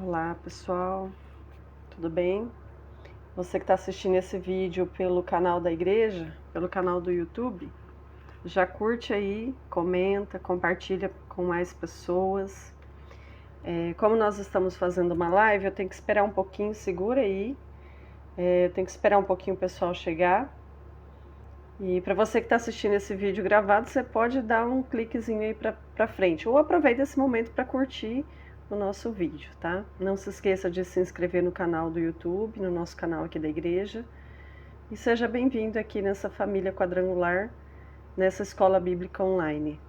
Olá pessoal, tudo bem? Você que está assistindo esse vídeo pelo canal da igreja, pelo canal do YouTube, já curte aí, comenta, compartilha com mais pessoas. Como nós estamos fazendo uma live, eu tenho que esperar um pouquinho, segura aí, eu tenho que esperar um pouquinho o pessoal chegar. E para você que está assistindo esse vídeo gravado, você pode dar um cliquezinho aí para frente, ou aproveita esse momento para curtir o nosso vídeo, tá? Não se esqueça de se inscrever no canal do YouTube, no nosso canal aqui da igreja. E seja bem-vindo aqui nessa família quadrangular, nessa escola bíblica online.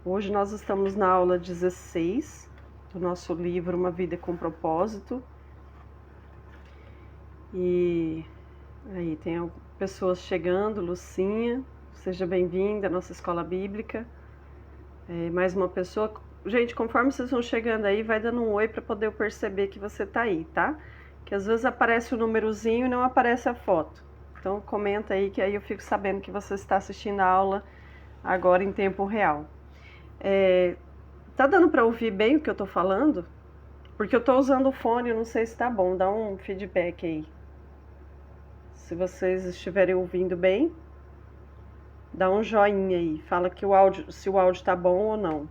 Hoje nós estamos na aula 16 do nosso livro Uma Vida com Propósito. E aí tem pessoas chegando, Lucinha, seja bem-vinda à nossa escola bíblica. Mais uma pessoa. Gente, conforme vocês vão chegando aí, vai dando um oi para poder eu perceber que você tá aí, tá? Que às vezes aparece o númerozinho e não aparece a foto. Então comenta aí que aí eu fico sabendo que você está assistindo a aula agora em tempo real. Tá dando para ouvir bem o que eu tô falando? Porque eu tô usando o fone, eu não sei se tá bom, dá um feedback aí. Se vocês estiverem ouvindo bem, dá um joinha aí, fala que o áudio, se o áudio tá bom ou não.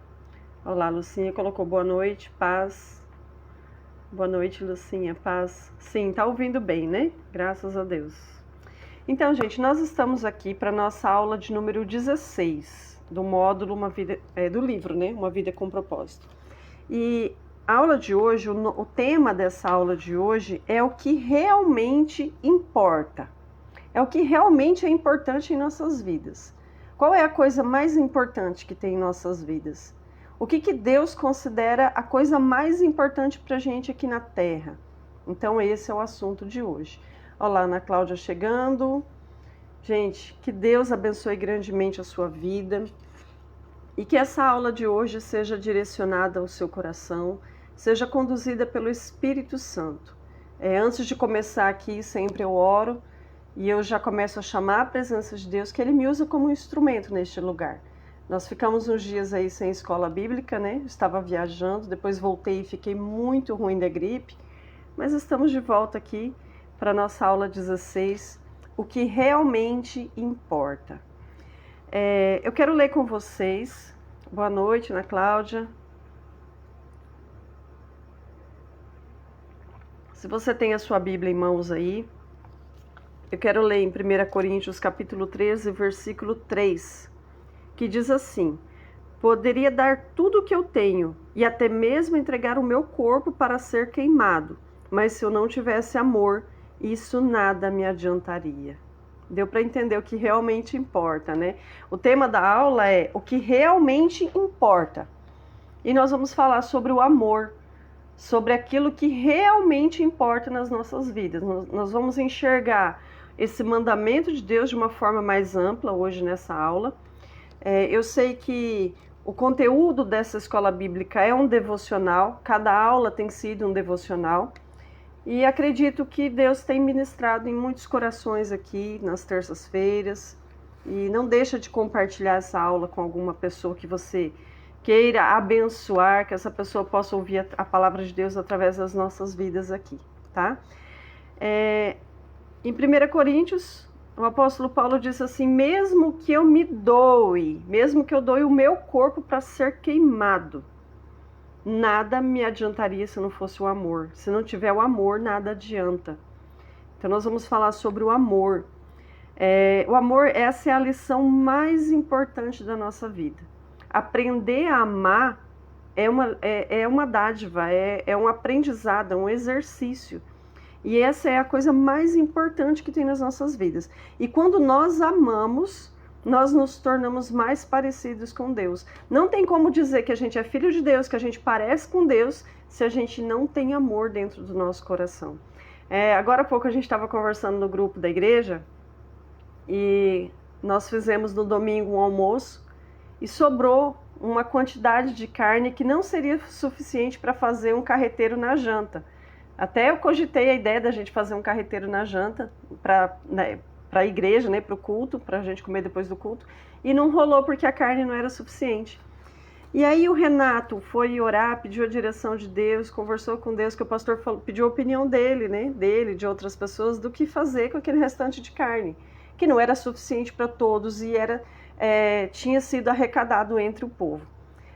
Olá, Lucinha colocou boa noite, paz. Boa noite, Lucinha, paz. Sim, tá ouvindo bem, né? Graças a Deus. Então, gente, nós estamos aqui para nossa aula de número 16 do módulo Uma Vida, do livro, né? Uma Vida com Propósito. E a aula de hoje, o tema dessa aula de hoje é o que realmente importa. É o que realmente é importante em nossas vidas. Qual é a coisa mais importante que tem em nossas vidas? O que Deus considera a coisa mais importante para a gente aqui na Terra? Então esse é o assunto de hoje. Olá, Ana Cláudia chegando. Gente, que Deus abençoe grandemente a sua vida e que essa aula de hoje seja direcionada ao seu coração, seja conduzida pelo Espírito Santo. Antes de começar aqui, sempre eu oro. E eu já começo a chamar a presença de Deus, que Ele me usa como instrumento neste lugar. Nós ficamos uns dias aí sem escola bíblica, né? Estava viajando, depois voltei e fiquei muito ruim da gripe. Mas estamos de volta aqui para a nossa aula 16, o que realmente importa. Eu quero ler com vocês. Boa noite, Ana Cláudia. Se você tem a sua Bíblia em mãos aí, eu quero ler em 1 Coríntios capítulo 13, versículo 3, que diz assim: poderia dar tudo o que eu tenho e até mesmo entregar o meu corpo para ser queimado, mas se eu não tivesse amor, isso nada me adiantaria. Deu para entender o que realmente importa, né? O tema da aula é o que realmente importa. E nós vamos falar sobre o amor, sobre aquilo que realmente importa nas nossas vidas. Nós vamos enxergar esse mandamento de Deus de uma forma mais ampla hoje nessa aula. Eu sei que o conteúdo dessa escola bíblica é um devocional, cada aula tem sido um devocional, e acredito que Deus tem ministrado em muitos corações aqui nas terças-feiras, e não deixa de compartilhar essa aula com alguma pessoa que você queira abençoar, que essa pessoa possa ouvir a palavra de Deus através das nossas vidas aqui, tá? Em 1 Coríntios, o apóstolo Paulo diz assim: mesmo que eu me doe, mesmo que eu doe o meu corpo para ser queimado, nada me adiantaria se não fosse o amor. Se não tiver o amor, nada adianta. Então nós vamos falar sobre o amor. O amor, essa é a lição mais importante da nossa vida. Aprender a amar é uma dádiva, é um aprendizado, é um exercício. E essa é a coisa mais importante que tem nas nossas vidas. E quando nós amamos, nós nos tornamos mais parecidos com Deus. Não tem como dizer que a gente é filho de Deus, que a gente parece com Deus, se a gente não tem amor dentro do nosso coração. Agora há pouco a gente estava conversando no grupo da igreja e nós fizemos no domingo um almoço e sobrou uma quantidade de carne que não seria suficiente para fazer um carreteiro na janta. Até eu cogitei a ideia da gente fazer um carreteiro na janta para a igreja, né, para o culto, para a gente comer depois do culto, e não rolou porque a carne não era suficiente. E aí o Renato foi orar, pediu a direção de Deus, conversou com Deus, que o pastor falou, pediu a opinião dele, né? Dele, de outras pessoas, do que fazer com aquele restante de carne, que não era suficiente para todos e tinha sido arrecadado entre o povo.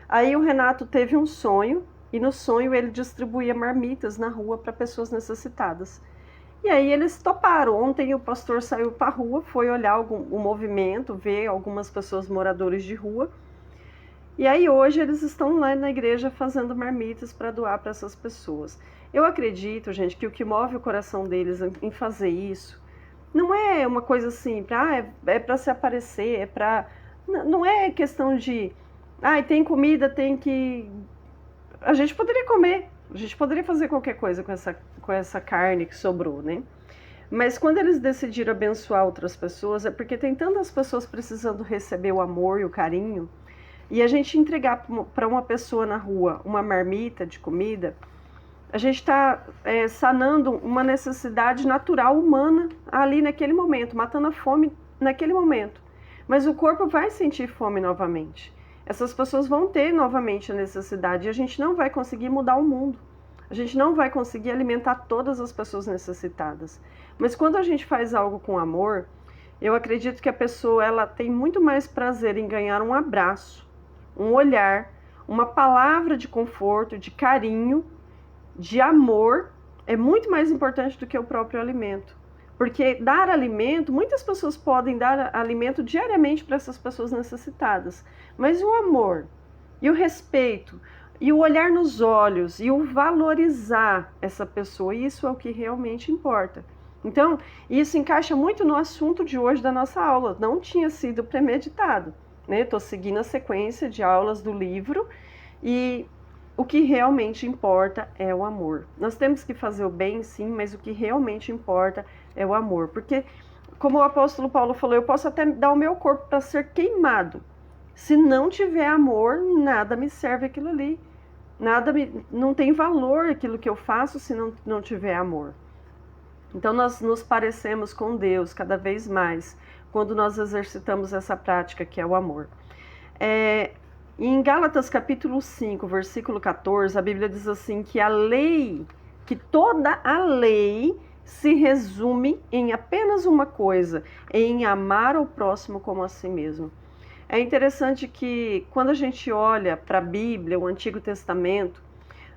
Aí o Renato teve um sonho, e no sonho ele distribuía marmitas na rua para pessoas necessitadas. E aí eles toparam. Ontem o pastor saiu para a rua, foi olhar o movimento, ver algumas pessoas moradores de rua. E aí hoje eles estão lá na igreja fazendo marmitas para doar para essas pessoas. Eu acredito, gente, que o que move o coração deles em fazer isso não é uma coisa assim, é para se aparecer, não é questão de, tem comida, tem que... A gente poderia comer, a gente poderia fazer qualquer coisa com essa carne que sobrou, né? Mas quando eles decidiram abençoar outras pessoas, é porque tem tantas pessoas precisando receber o amor e o carinho. E a gente entregar para uma pessoa na rua uma marmita de comida, a gente está sanando uma necessidade natural humana ali naquele momento, matando a fome naquele momento. Mas o corpo vai sentir fome novamente. Essas pessoas vão ter novamente a necessidade e a gente não vai conseguir mudar o mundo. A gente não vai conseguir alimentar todas as pessoas necessitadas. Mas quando a gente faz algo com amor, eu acredito que a pessoa ela tem muito mais prazer em ganhar um abraço, um olhar, uma palavra de conforto, de carinho, de amor, é muito mais importante do que o próprio alimento. Porque dar alimento, muitas pessoas podem dar alimento diariamente para essas pessoas necessitadas, mas o amor e o respeito e o olhar nos olhos e o valorizar essa pessoa, isso é o que realmente importa. Então, isso encaixa muito no assunto de hoje da nossa aula, não tinha sido premeditado. Estou seguindo a sequência de aulas do livro e o que realmente importa é o amor. Nós temos que fazer o bem, sim, mas o que realmente importa é o amor. Porque, como o apóstolo Paulo falou, eu posso até dar o meu corpo para ser queimado. Se não tiver amor, nada me serve aquilo ali. Não tem valor aquilo que eu faço se não tiver amor. Então nós nos parecemos com Deus cada vez mais quando nós exercitamos essa prática que é o amor. Em Gálatas capítulo 5, versículo 14, a Bíblia diz assim que toda a lei se resume em apenas uma coisa, em amar o próximo como a si mesmo. É interessante que quando a gente olha para a Bíblia, o Antigo Testamento,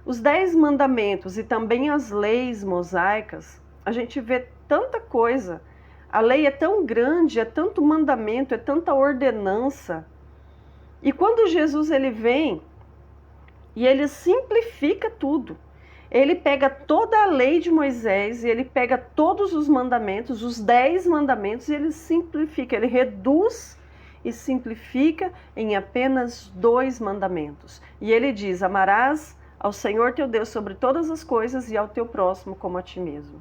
os 10 mandamentos e também as leis mosaicas, a gente vê tanta coisa. A lei é tão grande, é tanto mandamento, é tanta ordenança. E quando Jesus ele vem e ele simplifica tudo, ele pega toda a lei de Moisés e ele pega todos os mandamentos, os 10 mandamentos, e ele simplifica, ele reduz e simplifica em apenas 2 mandamentos. E ele diz: amarás ao Senhor teu Deus sobre todas as coisas e ao teu próximo como a ti mesmo.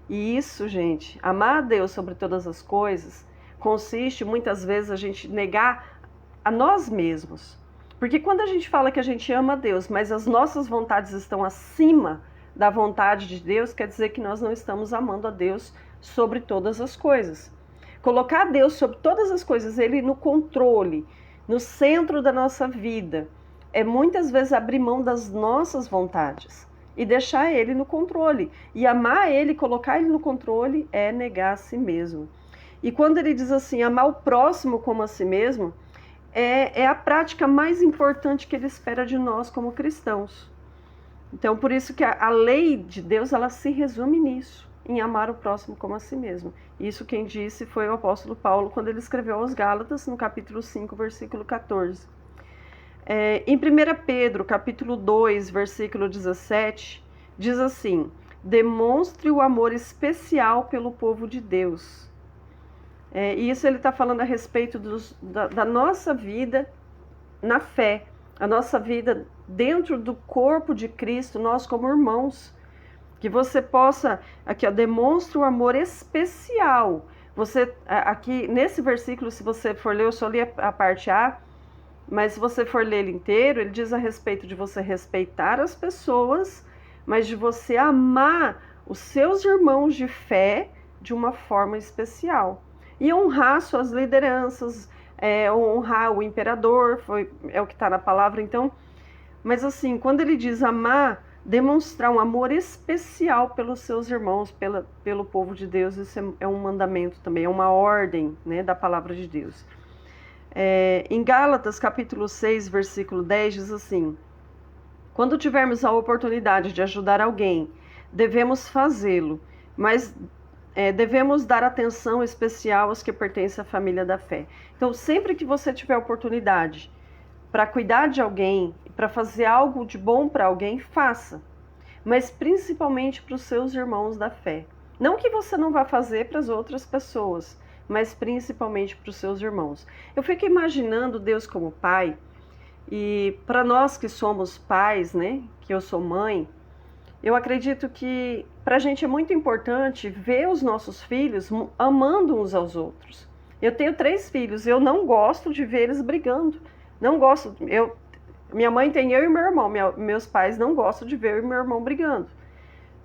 E isso, gente, amar a Deus sobre todas as coisas, consiste muitas vezes a gente negar a nós mesmos. Porque quando a gente fala que a gente ama a Deus, mas as nossas vontades estão acima da vontade de Deus, quer dizer que nós não estamos amando a Deus sobre todas as coisas. Colocar Deus sobre todas as coisas, Ele no controle, no centro da nossa vida, é muitas vezes abrir mão das nossas vontades e deixar Ele no controle. E amar Ele, colocar Ele no controle, é negar a si mesmo. E quando Ele diz assim, amar o próximo como a si mesmo, é a prática mais importante que Ele espera de nós como cristãos. Então, por isso que a lei de Deus, ela se resume nisso, em amar o próximo como a si mesmo. Isso quem disse foi o apóstolo Paulo, quando ele escreveu aos Gálatas, no capítulo 5, versículo 14. Em 1 Pedro, capítulo 2, versículo 17, diz assim: demonstre o amor especial pelo povo de Deus. E isso ele está falando a respeito da nossa vida na fé, a nossa vida dentro do corpo de Cristo, nós como irmãos. Que você possa, aqui, demonstre o amor especial. Você, aqui, nesse versículo, se você for ler, eu só li a parte A, mas se você for ler ele inteiro, ele diz a respeito de você respeitar as pessoas, mas de você amar os seus irmãos de fé de uma forma especial. E honrar suas lideranças, honrar o imperador, é o que está na palavra, então. Mas assim, quando ele diz amar, demonstrar um amor especial pelos seus irmãos, pelo povo de Deus, isso é um mandamento também, é uma ordem, né, da palavra de Deus. Em Gálatas capítulo 6, versículo 10, diz assim: quando tivermos a oportunidade de ajudar alguém, devemos fazê-lo, mas devemos dar atenção especial aos que pertencem à família da fé. Então, sempre que você tiver oportunidade para cuidar de alguém, para fazer algo de bom para alguém, faça. Mas principalmente para os seus irmãos da fé. Não que você não vá fazer para as outras pessoas, mas principalmente para os seus irmãos. Eu fico imaginando Deus como pai, e para nós que somos pais, né, que eu sou mãe, eu acredito que para a gente é muito importante ver os nossos filhos amando uns aos outros. Eu tenho 3 filhos, eu não gosto de ver eles brigando. Não gosto, minha mãe tem eu e meu irmão, meus pais não gostam de ver eu e meu irmão brigando.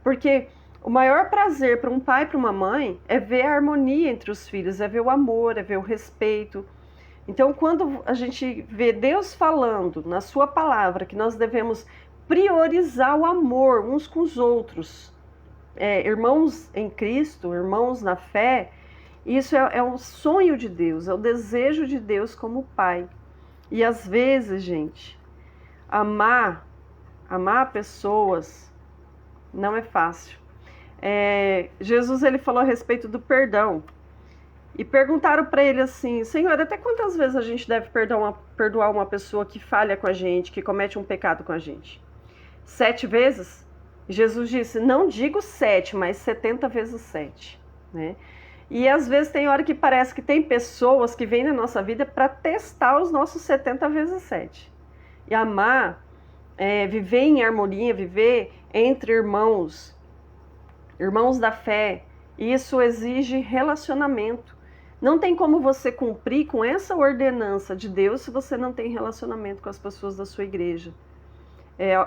Porque o maior prazer para um pai e para uma mãe é ver a harmonia entre os filhos, é ver o amor, é ver o respeito. Então, quando a gente vê Deus falando na sua palavra que nós devemos priorizar o amor uns com os outros, irmãos em Cristo, irmãos na fé, isso é um sonho de Deus, é o desejo de Deus como pai. E às vezes, gente, amar pessoas não é fácil. Jesus ele falou a respeito do perdão. E perguntaram para ele assim: Senhor, até quantas vezes a gente deve perdoar uma pessoa que falha com a gente, que comete um pecado com a gente? 7 vezes? Jesus disse: não digo 7, mas 70 vezes 7. Né? E às vezes tem hora que parece que tem pessoas que vêm na nossa vida para testar os nossos 70 vezes 7. E amar, viver em harmonia, viver entre irmãos da fé, isso exige relacionamento. Não tem como você cumprir com essa ordenança de Deus se você não tem relacionamento com as pessoas da sua igreja.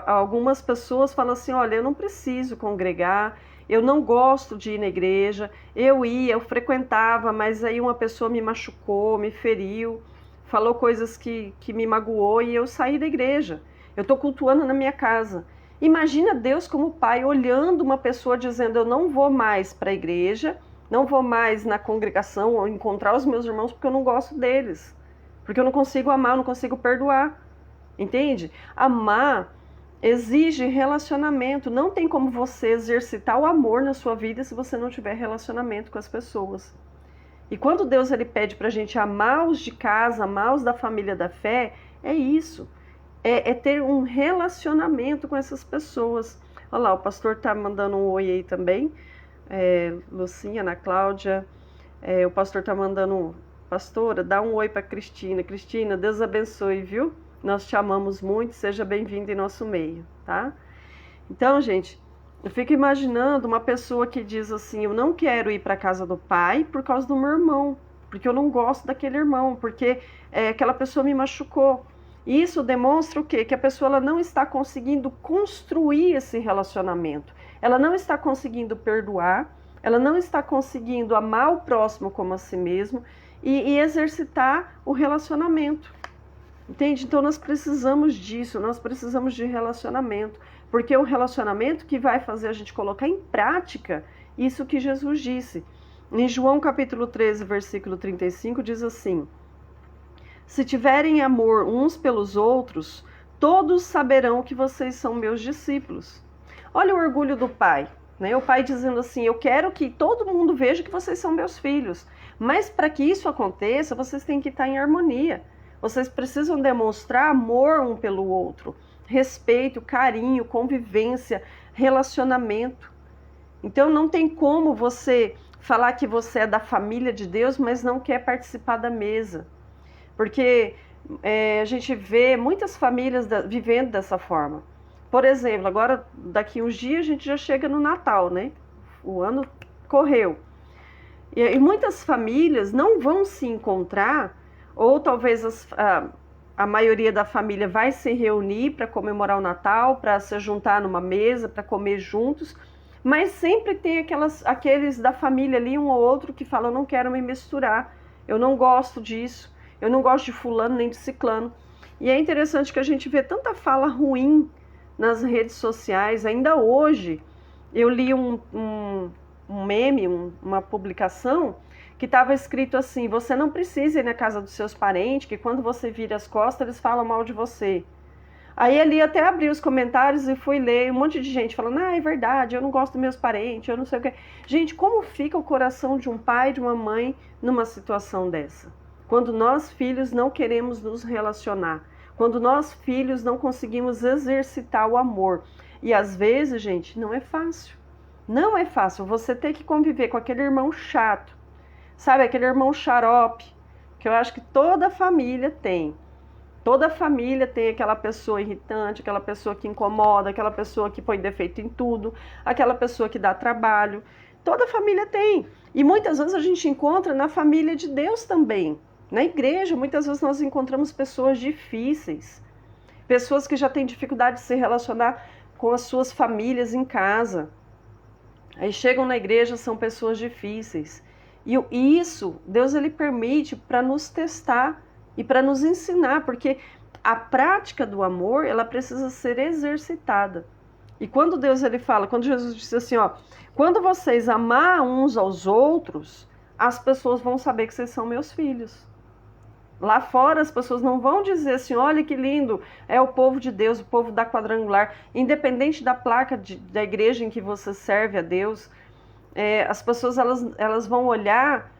Algumas pessoas falam assim: olha, eu não preciso congregar, eu não gosto de ir na igreja, eu frequentava, mas aí uma pessoa me machucou, me feriu, falou coisas que me magoou e eu saí da igreja. Eu estou cultuando na minha casa. Imagina Deus como pai olhando uma pessoa dizendo: eu não vou mais para a igreja, não vou mais na congregação ou encontrar os meus irmãos porque eu não gosto deles, porque eu não consigo amar, eu não consigo perdoar. Entende? Amar exige relacionamento. Não tem como você exercitar o amor na sua vida se você não tiver relacionamento com as pessoas. E quando Deus ele pede para a gente amar os de casa, amar os da família da fé, é isso. É ter um relacionamento com essas pessoas. Olha lá, o pastor está mandando um oi aí também. Lucinha, Ana Cláudia. O pastor está mandando pastora, dá um oi para Cristina. Cristina, Deus abençoe, viu? Nós te amamos muito, seja bem-vinda em nosso meio, tá? Então, gente, eu fico imaginando uma pessoa que diz assim: eu não quero ir para a casa do pai por causa do meu irmão, porque eu não gosto daquele irmão, porque aquela pessoa me machucou. Isso demonstra o quê? Que a pessoa ela não está conseguindo construir esse relacionamento. Ela não está conseguindo perdoar, ela não está conseguindo amar o próximo como a si mesmo e exercitar o relacionamento. Entende? Então nós precisamos disso, nós precisamos de relacionamento, porque é o relacionamento que vai fazer a gente colocar em prática isso que Jesus disse. Em João capítulo 13, versículo 35, diz assim: se tiverem amor uns pelos outros, todos saberão que vocês são meus discípulos. Olha o orgulho do pai, né? O pai dizendo assim: eu quero que todo mundo veja que vocês são meus filhos, mas para que isso aconteça, vocês têm que estar em harmonia. Vocês precisam demonstrar amor um pelo outro, respeito, carinho, convivência, relacionamento. Então não tem como você falar que você é da família de Deus, mas não quer participar da mesa. Porque a gente vê muitas famílias vivendo dessa forma. Por exemplo, agora daqui uns dias a gente já chega no Natal, né? O ano correu. E muitas famílias não vão se encontrar, ou talvez a maioria da família vai se reunir para comemorar o Natal, para se juntar numa mesa, para comer juntos, mas sempre tem aqueles da família ali, um ou outro, que falam: eu não quero me misturar, eu não gosto disso, eu não gosto de fulano nem de ciclano. E é interessante que a gente vê tanta fala ruim nas redes sociais. Ainda hoje, eu li um meme, uma publicação, que estava escrito assim: você não precisa ir na casa dos seus parentes, que quando você vira as costas, eles falam mal de você. Aí ali até abri os comentários e fui ler um monte de gente falando: ah, é verdade, eu não gosto dos meus parentes, eu não sei o quê. Gente, como fica o coração de um pai, de uma mãe numa situação dessa? Quando nós, filhos, não queremos nos relacionar. Quando nós, filhos, não conseguimos exercitar o amor. E às vezes, gente, não é fácil. Não é fácil você ter que conviver com aquele irmão chato, sabe, aquele irmão xarope, que eu acho que toda família tem. Toda família tem aquela pessoa irritante, aquela pessoa que incomoda, aquela pessoa que põe defeito em tudo, aquela pessoa que dá trabalho. Toda família tem. E muitas vezes a gente encontra na família de Deus também. Na igreja, muitas vezes nós encontramos pessoas difíceis. Pessoas que já têm dificuldade de se relacionar com as suas famílias em casa. Aí chegam na igreja, são pessoas difíceis. E isso, Deus ele permite para nos testar e para nos ensinar, porque a prática do amor, ela precisa ser exercitada. E quando Deus ele fala, quando Jesus disse assim, ó, quando vocês amar uns aos outros, as pessoas vão saber que vocês são meus filhos. Lá fora as pessoas não vão dizer assim, olha que lindo, é o povo de Deus, o povo da Quadrangular. Independente da placa da igreja em que você serve a Deus, as pessoas elas vão olhar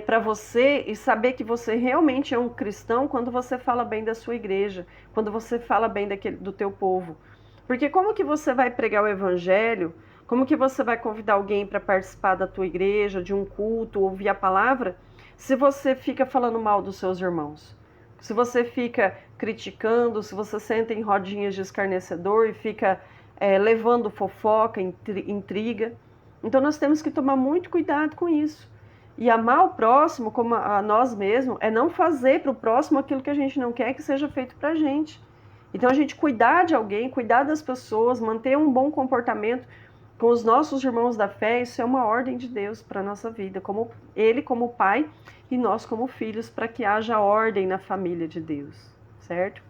para você e saber que você realmente é um cristão quando você fala bem da sua igreja, quando você fala bem do teu povo. Porque como que você vai pregar o evangelho, como que você vai convidar alguém para participar da tua igreja, de um culto, ouvir a palavra, se você fica falando mal dos seus irmãos? Se você fica criticando, se você senta em rodinhas de escarnecedor e fica levando fofoca, intriga. Então nós temos que tomar muito cuidado com isso. E amar o próximo como a nós mesmos é não fazer para o próximo aquilo que a gente não quer que seja feito para a gente. Então a gente cuidar de alguém, cuidar das pessoas, manter um bom comportamento com os nossos irmãos da fé, isso é uma ordem de Deus para a nossa vida, como Ele como Pai e nós como filhos, para que haja ordem na família de Deus, certo?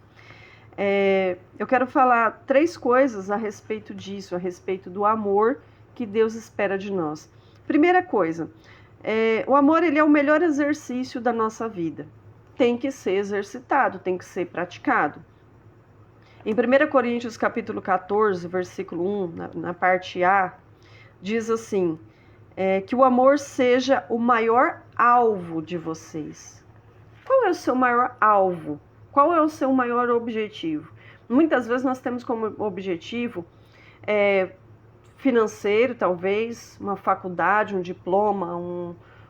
Eu quero falar 3 coisas a respeito disso, a respeito do amor que Deus espera de nós. Primeira coisa, o amor ele é o melhor exercício da nossa vida. Tem que ser exercitado, tem que ser praticado. Em 1 Coríntios capítulo 14, versículo 1, na parte A, diz assim, que o amor seja o maior alvo de vocês. Qual é o seu maior alvo? Qual é o seu maior objetivo? Muitas vezes nós temos como objetivo financeiro, talvez, uma faculdade, um diploma,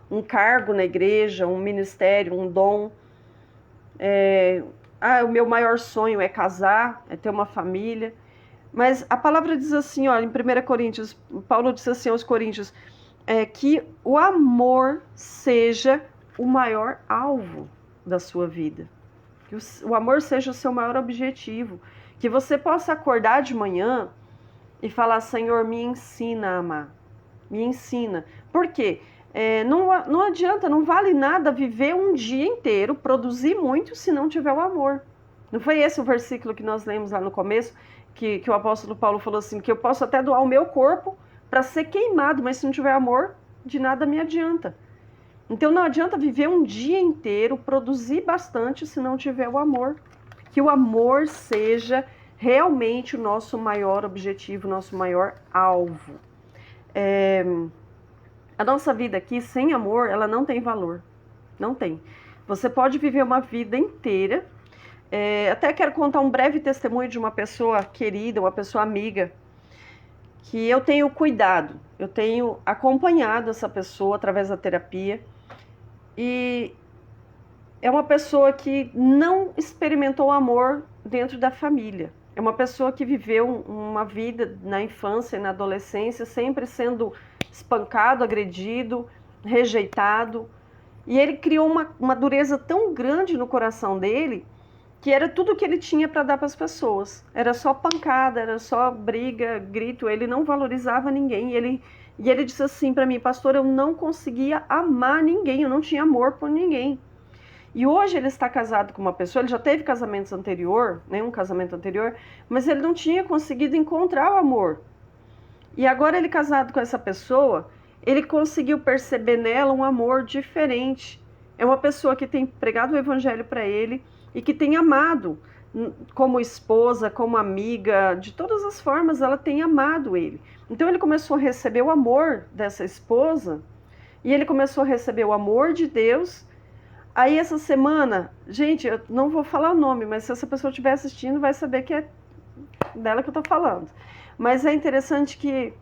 um cargo na igreja, um ministério, um dom. O meu maior sonho é casar, é ter uma família. Mas a palavra diz assim, ó, em 1 Coríntios, Paulo diz assim aos Coríntios, que o amor seja o maior alvo da sua vida. Que o amor seja o seu maior objetivo. Que você possa acordar de manhã e falar, Senhor, me ensina a amar. Me ensina. Por quê? Não adianta, não vale nada viver um dia inteiro, produzir muito, se não tiver o amor. Não foi esse o versículo que nós lemos lá no começo, que o apóstolo Paulo falou assim, que eu posso até doar o meu corpo para ser queimado, mas se não tiver amor, de nada me adianta. Então não adianta viver um dia inteiro, produzir bastante, se não tiver o amor. Que o amor seja realmente o nosso maior objetivo, o nosso maior alvo. A nossa vida aqui, sem amor, ela não tem valor. Não tem. Você pode viver uma vida inteira. Até quero contar um breve testemunho de uma pessoa querida, uma pessoa amiga, que eu tenho cuidado. Eu tenho acompanhado essa pessoa através da terapia. E é uma pessoa que não experimentou amor dentro da família. É uma pessoa que viveu uma vida na infância e na adolescência sempre sendo espancado, agredido, rejeitado. E ele criou uma dureza tão grande no coração dele que era tudo que ele tinha para dar para as pessoas. Era só pancada, era só briga, grito. Ele não valorizava ninguém. E ele disse assim para mim, pastor, eu não conseguia amar ninguém, eu não tinha amor por ninguém. E hoje ele está casado com uma pessoa, ele já teve casamentos anterior, né, um casamento anterior, mas ele não tinha conseguido encontrar o amor. E agora ele casado com essa pessoa, ele conseguiu perceber nela um amor diferente. É uma pessoa que tem pregado o evangelho para ele e que tem amado, como esposa, como amiga, de todas as formas ela tem amado ele. Então ele começou a receber o amor dessa esposa e ele começou a receber o amor de Deus. Aí essa semana, gente, eu não vou falar o nome, mas se essa pessoa estiver assistindo vai saber que é dela que eu tô falando. Mas é interessante que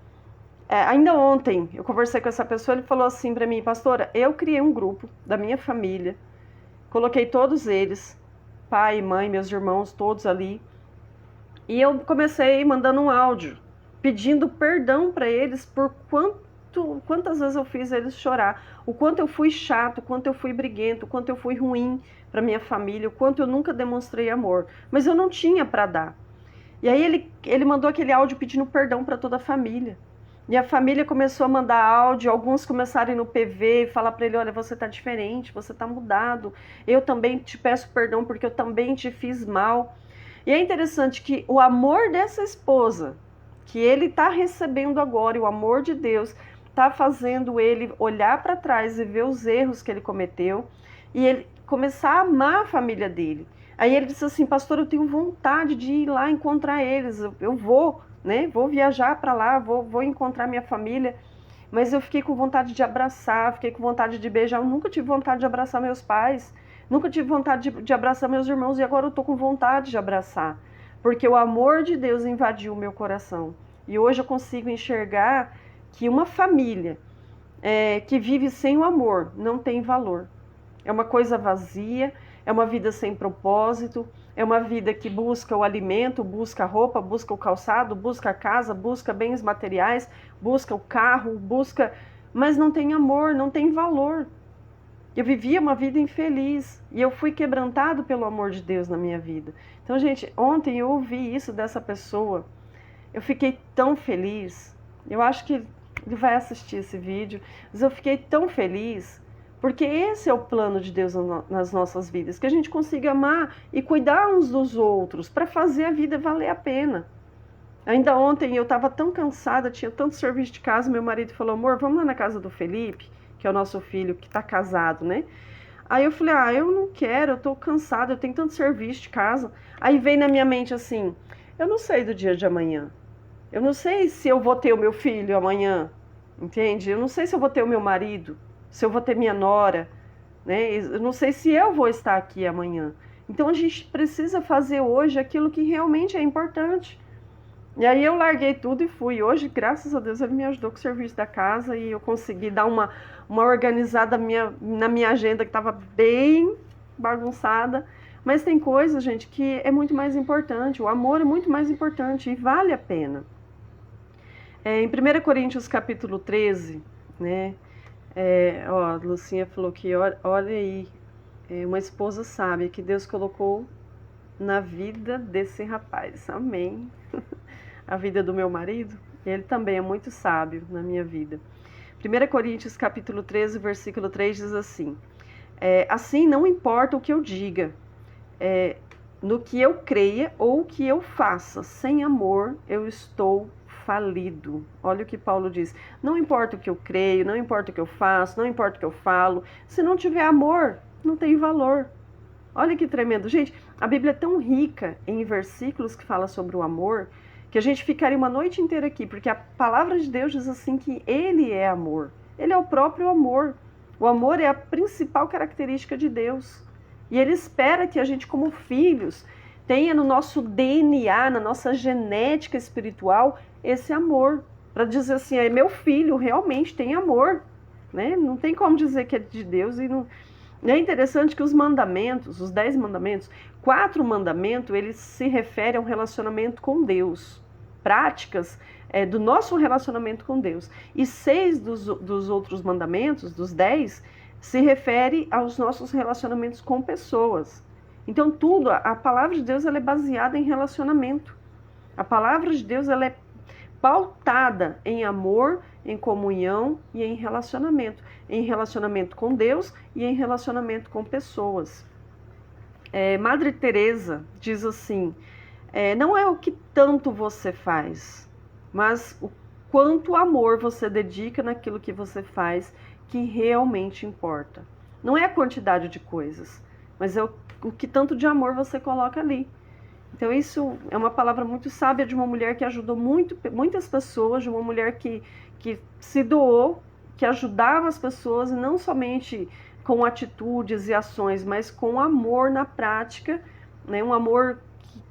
ainda ontem eu conversei com essa pessoa, ele falou assim para mim, pastora, eu criei um grupo da minha família, coloquei todos eles, pai, mãe, meus irmãos, todos ali, e eu comecei mandando um áudio, pedindo perdão para eles por quantas vezes eu fiz eles chorar, o quanto eu fui chato, o quanto eu fui briguento, o quanto eu fui ruim para minha família, o quanto eu nunca demonstrei amor, mas eu não tinha para dar. E aí ele mandou aquele áudio pedindo perdão para toda a família. E a família começou a mandar áudio, alguns começaram no PV e falar para ele, olha, você tá diferente, você tá mudado, eu também te peço perdão porque eu também te fiz mal. E é interessante que o amor dessa esposa, que ele tá recebendo agora, e o amor de Deus, tá fazendo ele olhar para trás e ver os erros que ele cometeu, e ele começar a amar a família dele. Aí ele disse assim, pastor, eu tenho vontade de ir lá encontrar eles, eu vou, né? Vou viajar para lá, vou encontrar minha família, mas eu fiquei com vontade de abraçar, fiquei com vontade de beijar, eu nunca tive vontade de abraçar meus pais, nunca tive vontade de abraçar meus irmãos, e agora eu tô com vontade de abraçar, porque o amor de Deus invadiu o meu coração, e hoje eu consigo enxergar que uma família que vive sem o amor não tem valor, é uma coisa vazia, é uma vida sem propósito, é uma vida que busca o alimento, busca a roupa, busca o calçado, busca a casa, busca bens materiais, busca o carro, mas não tem amor, não tem valor. Eu vivia uma vida infeliz e eu fui quebrantado pelo amor de Deus na minha vida. Então, gente, ontem eu ouvi isso dessa pessoa, eu fiquei tão feliz, eu acho que ele vai assistir esse vídeo, mas eu fiquei tão feliz, porque esse é o plano de Deus nas nossas vidas, que a gente consiga amar e cuidar uns dos outros, para fazer a vida valer a pena. Ainda ontem eu estava tão cansada, tinha tanto serviço de casa, meu marido falou, amor, vamos lá na casa do Felipe, que é o nosso filho que está casado, né? Aí eu falei, eu não quero, eu estou cansada, eu tenho tanto serviço de casa. Aí veio na minha mente assim, eu não sei do dia de amanhã, eu não sei se eu vou ter o meu filho amanhã, entende? Eu não sei se eu vou ter o meu marido, se eu vou ter minha nora, né? Eu não sei se eu vou estar aqui amanhã. Então a gente precisa fazer hoje aquilo que realmente é importante. E aí eu larguei tudo e fui. Hoje, graças a Deus, ele me ajudou com o serviço da casa e eu consegui dar uma organizada na minha agenda que estava bem bagunçada. Mas tem coisa, gente, que é muito mais importante. O amor é muito mais importante e vale a pena. Em 1 Coríntios capítulo 13, né? A Lucinha falou que olha aí, uma esposa sábia que Deus colocou na vida desse rapaz, amém. A vida do meu marido, ele também é muito sábio na minha vida. 1 Coríntios capítulo 13, versículo 3 diz assim, assim não importa o que eu diga, no que eu creia ou o que eu faça, sem amor eu estou falido. Olha o que Paulo diz. Não importa o que eu creio, não importa o que eu faço, não importa o que eu falo. Se não tiver amor, não tem valor. Olha que tremendo. Gente, a Bíblia é tão rica em versículos que fala sobre o amor, que a gente ficaria uma noite inteira aqui, porque a palavra de Deus diz assim que Ele é amor. Ele é o próprio amor. O amor é a principal característica de Deus. E Ele espera que a gente, como filhos, tenha no nosso DNA, na nossa genética espiritual, esse amor. Para dizer assim, meu filho realmente tem amor. Né? Não tem como dizer que é de Deus. E é interessante que os mandamentos, os 10 mandamentos, 4 mandamentos, eles se referem ao relacionamento com Deus. Práticas do nosso relacionamento com Deus. E 6 dos outros mandamentos, dos 10, se refere aos nossos relacionamentos com pessoas. Então tudo, a palavra de Deus ela é baseada em relacionamento. A palavra de Deus ela é pautada em amor, em comunhão e em relacionamento. em relacionamento com Deus e em relacionamento com pessoas. Madre Teresa diz assim, não é o que tanto você faz, mas o quanto amor você dedica naquilo que você faz que realmente importa. Não é a quantidade de coisas, mas é o que tanto de amor você coloca ali. Então isso é uma palavra muito sábia de uma mulher que ajudou muitas pessoas, de uma mulher que se doou, que ajudava as pessoas, não somente com atitudes e ações, mas com amor na prática, né? Um amor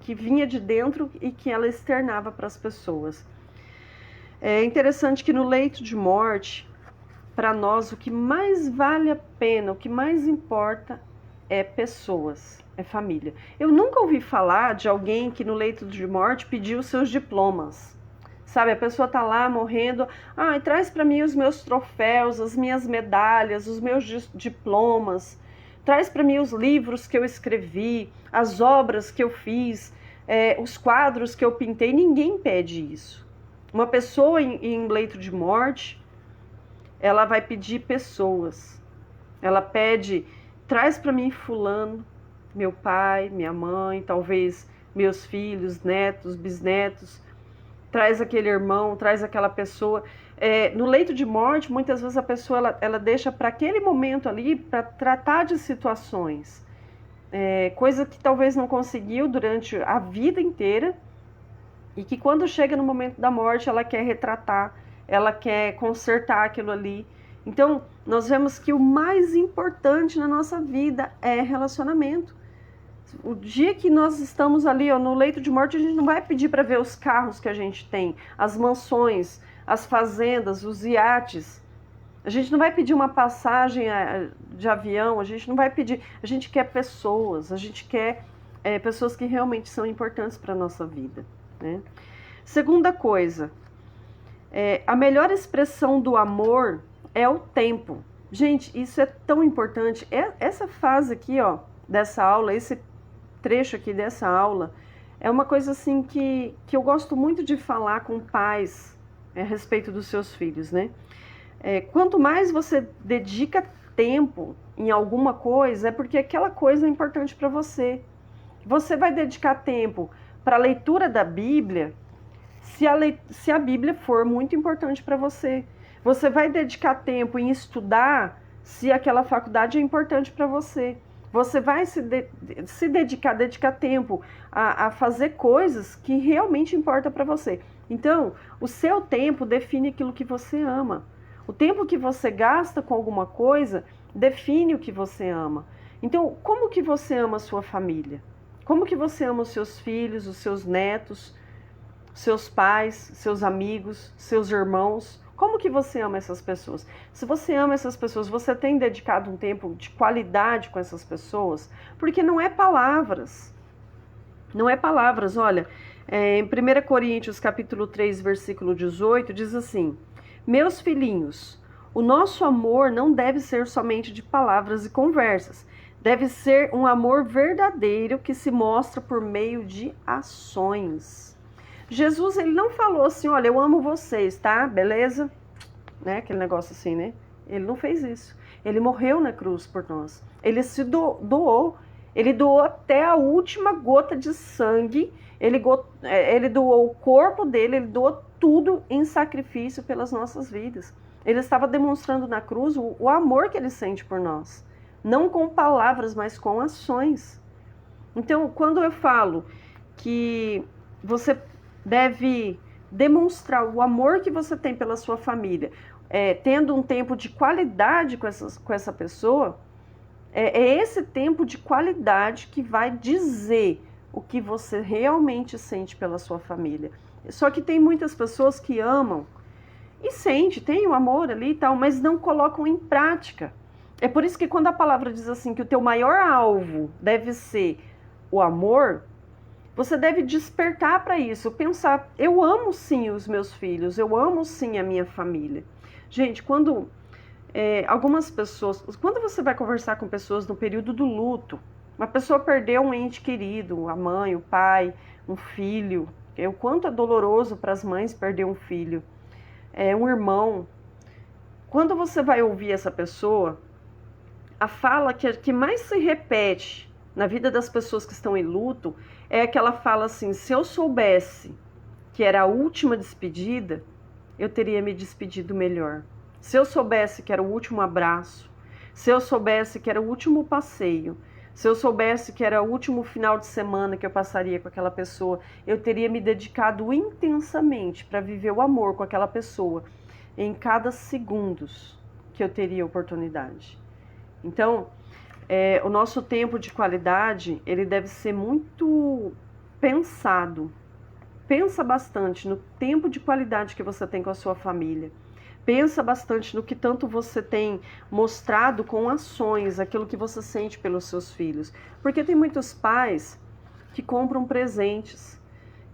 que vinha de dentro e que ela externava para as pessoas. É interessante que no leito de morte, para nós, o que mais vale a pena, o que mais importa é pessoas, é família. Eu nunca ouvi falar de alguém que no leito de morte pediu seus diplomas. Sabe, a pessoa tá lá morrendo, traz para mim os meus troféus, as minhas medalhas, os meus diplomas, traz para mim os livros que eu escrevi, as obras que eu fiz, os quadros que eu pintei. Ninguém pede isso. Uma pessoa em leito de morte, ela vai pedir pessoas. Ela pede, traz para mim fulano, meu pai, minha mãe, talvez meus filhos, netos, bisnetos, traz aquele irmão, traz aquela pessoa. No leito de morte, muitas vezes a pessoa ela deixa para aquele momento ali para tratar de situações, coisa que talvez não conseguiu durante a vida inteira e que quando chega no momento da morte ela quer retratar, ela quer consertar aquilo ali. Então, nós vemos que o mais importante na nossa vida é relacionamento. O dia que nós estamos ali no leito de morte, a gente não vai pedir para ver os carros que a gente tem, as mansões, as fazendas, os iates. A gente não vai pedir uma passagem de avião, a gente não vai pedir. A gente quer pessoas, a gente quer pessoas que realmente são importantes para a nossa vida, né? Segunda coisa, a melhor expressão do amor é o tempo. Gente, isso é tão importante. Essa fase aqui, dessa aula, esse trecho aqui dessa aula, é uma coisa assim que eu gosto muito de falar com pais a respeito dos seus filhos, né? Quanto mais você dedica tempo em alguma coisa, é porque aquela coisa é importante para você. Você vai dedicar tempo para a leitura da Bíblia se a Bíblia for muito importante para você. Você vai dedicar tempo em estudar se aquela faculdade é importante para você. Você vai dedicar tempo a fazer coisas que realmente importam para você. Então, o seu tempo define aquilo que você ama. O tempo que você gasta com alguma coisa define o que você ama. Então, como que você ama a sua família? Como que você ama os seus filhos, os seus netos, seus pais, seus amigos, seus irmãos? Como que você ama essas pessoas? Se você ama essas pessoas, você tem dedicado um tempo de qualidade com essas pessoas? Porque não é palavras. Não é palavras. Olha, em 1 Coríntios capítulo 3, versículo 18, diz assim: meus filhinhos, o nosso amor não deve ser somente de palavras e conversas. Deve ser um amor verdadeiro que se mostra por meio de ações. Jesus, ele não falou assim, olha, eu amo vocês, tá? Beleza? Né? Aquele negócio assim, né? Ele não fez isso. Ele morreu na cruz por nós. Ele se doou. Ele doou até a última gota de sangue. Ele doou o corpo dele, ele doou tudo em sacrifício pelas nossas vidas. Ele estava demonstrando na cruz o amor que ele sente por nós. Não com palavras, mas com ações. Então, quando eu falo que você deve demonstrar o amor que você tem pela sua família, tendo um tempo de qualidade com essa pessoa, é esse tempo de qualidade que vai dizer o que você realmente sente pela sua família. Só que tem muitas pessoas que amam e tem o amor ali e tal, mas não colocam em prática. É por isso que quando a palavra diz assim que o teu maior alvo deve ser o amor, você deve despertar para isso, pensar, eu amo sim os meus filhos, eu amo sim a minha família. Gente, quando algumas pessoas, quando você vai conversar com pessoas no período do luto, uma pessoa perdeu um ente querido, a mãe, o pai, um filho, o quanto é doloroso para as mães perder um filho, um irmão. Quando você vai ouvir essa pessoa, a fala que mais se repete na vida das pessoas que estão em luto é aquela fala assim: se eu soubesse que era a última despedida, eu teria me despedido melhor. Se eu soubesse que era o último abraço, se eu soubesse que era o último passeio, se eu soubesse que era o último final de semana que eu passaria com aquela pessoa, eu teria me dedicado intensamente para viver o amor com aquela pessoa em cada segundo que eu teria oportunidade. Então, o nosso tempo de qualidade, ele deve ser muito pensado. Pensa bastante no tempo de qualidade que você tem com a sua família. Pensa bastante no que tanto você tem mostrado com ações, aquilo que você sente pelos seus filhos. Porque tem muitos pais que compram presentes,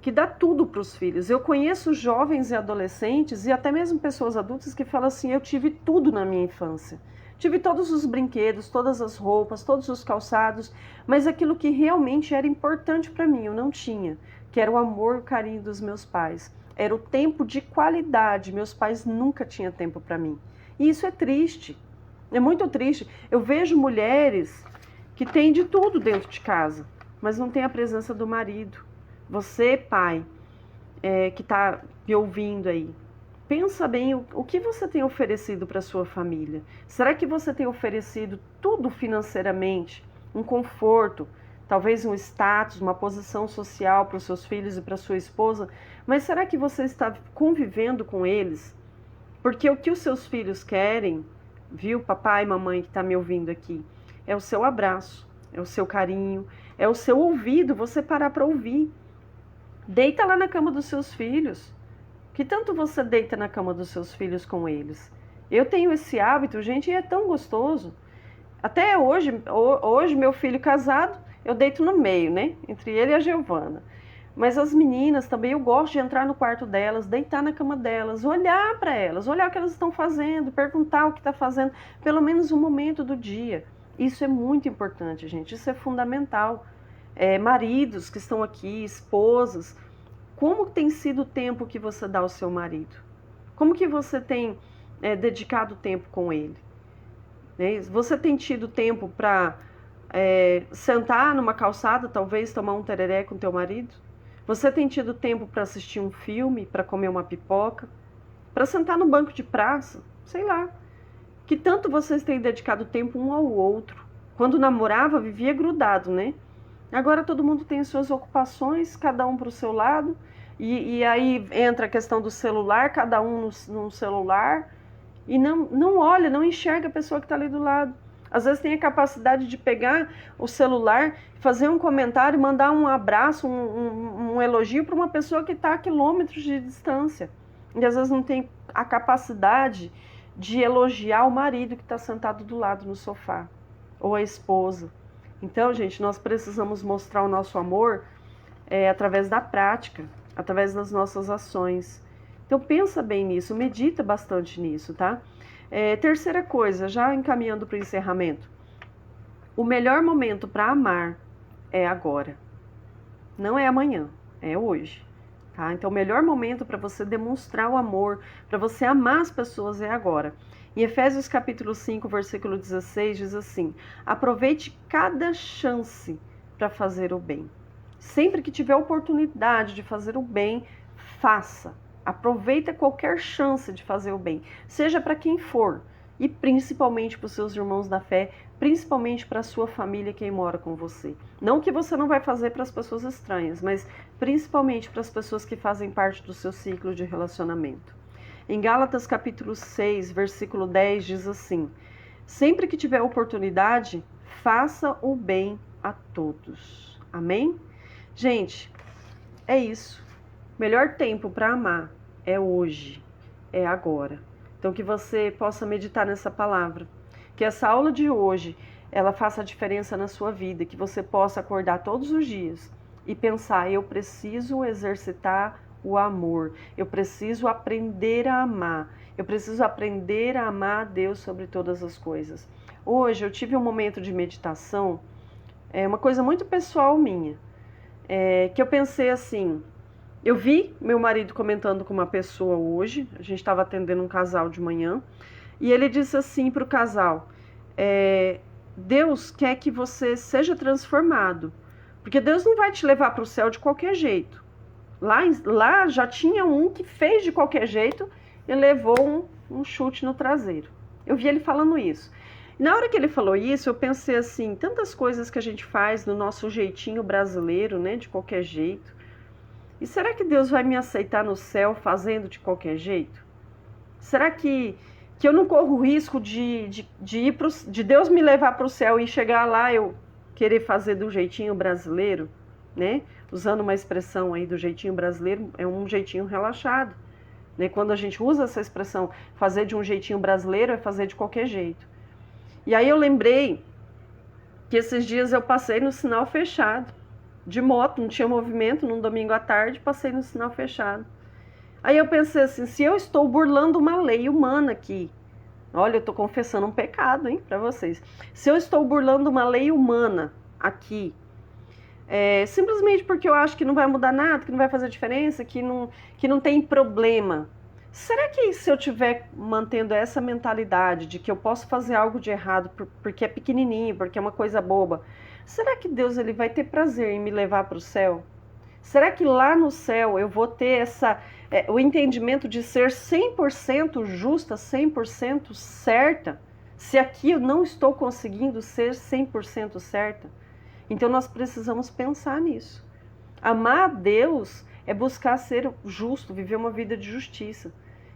que dá tudo para os filhos. Eu conheço jovens e adolescentes e até mesmo pessoas adultas que falam assim: eu tive tudo na minha infância. Tive todos os brinquedos, todas as roupas, todos os calçados, mas aquilo que realmente era importante para mim eu não tinha, que era o amor e o carinho dos meus pais. Era o tempo de qualidade, meus pais nunca tinham tempo para mim. E isso é triste, é muito triste. Eu vejo mulheres que têm de tudo dentro de casa, mas não tem a presença do marido. Você, pai, que está me ouvindo aí, pensa bem o que você tem oferecido para a sua família. Será que você tem oferecido tudo financeiramente, um conforto, talvez um status, uma posição social para os seus filhos e para a sua esposa? Mas será que você está convivendo com eles? Porque o que os seus filhos querem, viu, papai e mamãe que está me ouvindo aqui, é o seu abraço, é o seu carinho, é o seu ouvido, você parar para ouvir. Deita lá na cama dos seus filhos. Que tanto você deita na cama dos seus filhos com eles? Eu tenho esse hábito, gente, e é tão gostoso. Até hoje meu filho casado, eu deito no meio, né? Entre ele e a Giovana. Mas as meninas também, eu gosto de entrar no quarto delas, deitar na cama delas, olhar para elas, olhar o que elas estão fazendo, perguntar o que está fazendo, pelo menos um momento do dia. Isso é muito importante, gente, isso é fundamental. Maridos que estão aqui, esposas, como tem sido o tempo que você dá ao seu marido? Como que você tem dedicado tempo com ele? Né? Você tem tido tempo para sentar numa calçada, talvez tomar um tereré com teu marido? Você tem tido tempo para assistir um filme, para comer uma pipoca? Para sentar no banco de praça? Sei lá. Que tanto vocês têm dedicado tempo um ao outro? Quando namorava, vivia grudado, né? Agora todo mundo tem as suas ocupações, cada um para o seu lado, e aí entra a questão do celular, cada um no celular, e não olha, não enxerga a pessoa que está ali do lado. Às vezes tem a capacidade de pegar o celular, fazer um comentário, mandar um abraço, um elogio para uma pessoa que está a quilômetros de distância. E às vezes não tem a capacidade de elogiar o marido que está sentado do lado no sofá, ou a esposa. Então, gente, nós precisamos mostrar o nosso amor através da prática, através das nossas ações. Então, pensa bem nisso, medita bastante nisso, tá? Terceira coisa, já encaminhando para o encerramento. O melhor momento para amar é agora. Não é amanhã, é hoje. Tá? Então, o melhor momento para você demonstrar o amor, para você amar as pessoas é agora. Em Efésios capítulo 5, versículo 16, diz assim: aproveite cada chance para fazer o bem. Sempre que tiver oportunidade de fazer o bem, faça. Aproveita qualquer chance de fazer o bem, seja para quem for, e principalmente para os seus irmãos da fé, principalmente para a sua família, quem mora com você. Não que você não vai fazer para as pessoas estranhas, mas principalmente para as pessoas que fazem parte do seu ciclo de relacionamento. Em Gálatas capítulo 6, versículo 10, diz assim: sempre que tiver oportunidade, faça o bem a todos. Amém? Gente, é isso. Melhor tempo para amar é hoje, é agora. Então que você possa meditar nessa palavra. Que essa aula de hoje, ela faça a diferença na sua vida. Que você possa acordar todos os dias e pensar: eu preciso exercitar o amor. Eu preciso aprender a amar. Eu preciso aprender a amar a Deus sobre todas as coisas. Hoje eu tive um momento de meditação, uma coisa muito pessoal minha, que eu pensei assim, eu vi meu marido comentando com uma pessoa hoje, a gente estava atendendo um casal de manhã, E ele disse assim para o casal: Deus quer que você seja transformado, porque Deus não vai te levar para o céu de qualquer jeito. Lá já tinha um que fez de qualquer jeito e levou um chute no traseiro. Eu vi ele falando isso. E na hora que ele falou isso, eu pensei assim, tantas coisas que a gente faz no nosso jeitinho brasileiro, né, de qualquer jeito. E será que Deus vai me aceitar no céu fazendo de qualquer jeito? Será que eu não corro o risco de Deus me levar para o céu e chegar lá eu querer fazer do jeitinho brasileiro, né? Usando uma expressão aí do jeitinho brasileiro, é um jeitinho relaxado, né? Quando a gente usa essa expressão, fazer de um jeitinho brasileiro é fazer de qualquer jeito. E aí eu lembrei que esses dias eu passei no sinal fechado, de moto, não tinha movimento, num domingo à tarde, passei no sinal fechado. Aí eu pensei assim, se eu estou burlando uma lei humana aqui, olha, eu estou confessando um pecado, hein, para vocês. Se eu estou burlando uma lei humana aqui, simplesmente porque eu acho que não vai mudar nada, que não vai fazer diferença, que não tem problema. Será que se eu estiver mantendo essa mentalidade de que eu posso fazer algo de errado porque é pequenininho, porque é uma coisa boba, será que Deus ele vai ter prazer em me levar para o céu? Será que lá no céu eu vou ter o entendimento de ser 100% justa, 100% certa, se aqui eu não estou conseguindo ser 100% certa? Então nós precisamos pensar nisso. Amar a Deus é buscar ser justo, viver uma vida de justiça.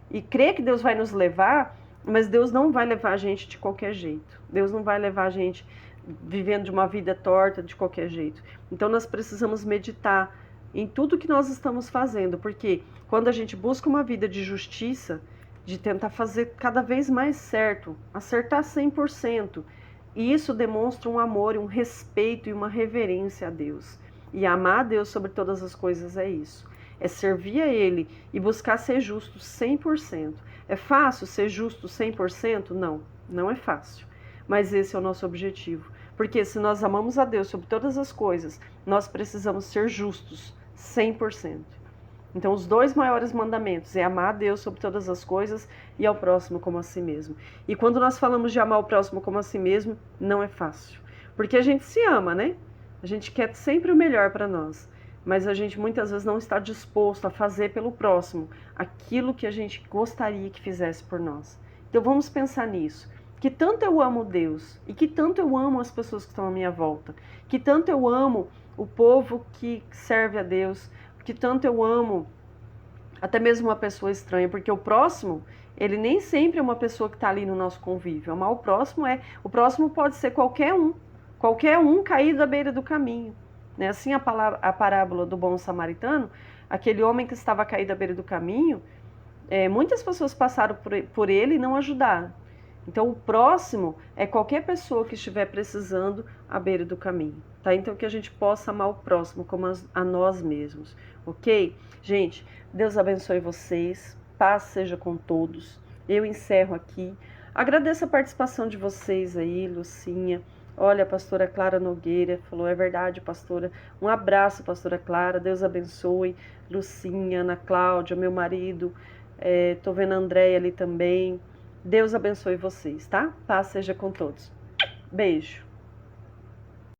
E crer que Deus vai nos levar, mas Deus não vai levar a gente de qualquer jeito. Deus não vai levar a gente vivendo de uma vida torta de qualquer jeito. Então nós precisamos meditar em tudo que nós estamos fazendo, porque quando a gente busca uma vida de justiça, de tentar fazer cada vez mais certo, acertar 100%, e isso demonstra um amor, um respeito e uma reverência a Deus. E amar a Deus sobre todas as coisas é isso. É servir a Ele e buscar ser justo 100%. É fácil ser justo 100%? Não, não é fácil. Mas esse é o nosso objetivo. Porque se nós amamos a Deus sobre todas as coisas, nós precisamos ser justos 100%. Então, os 2 maiores mandamentos é amar a Deus sobre todas as coisas e ao próximo como a si mesmo. E quando nós falamos de amar o próximo como a si mesmo, não é fácil. Porque a gente se ama, né? A gente quer sempre o melhor para nós. Mas a gente muitas vezes não está disposto a fazer pelo próximo aquilo que a gente gostaria que fizesse por nós. Então, vamos pensar nisso. Que tanto eu amo Deus e que tanto eu amo as pessoas que estão à minha volta. Que tanto eu amo o povo que serve a Deus, que tanto eu amo até mesmo uma pessoa estranha, porque o próximo, ele nem sempre é uma pessoa que está ali no nosso convívio. Amar o próximo pode ser qualquer um caído à beira do caminho. Né? Assim a parábola do bom samaritano, aquele homem que estava caído à beira do caminho, muitas pessoas passaram por ele e não ajudaram. Então, o próximo é qualquer pessoa que estiver precisando à beira do caminho, tá? Então, que a gente possa amar o próximo como a nós mesmos, ok? Gente, Deus abençoe vocês, paz seja com todos. Eu encerro aqui. Agradeço a participação de vocês aí, Lucinha. Olha, a pastora Clara Nogueira falou, é verdade, pastora. Um abraço, pastora Clara, Deus abençoe. Lucinha, Ana Cláudia, meu marido, tô vendo a Andréia ali também. Deus abençoe vocês, tá? Paz seja com todos. Beijo.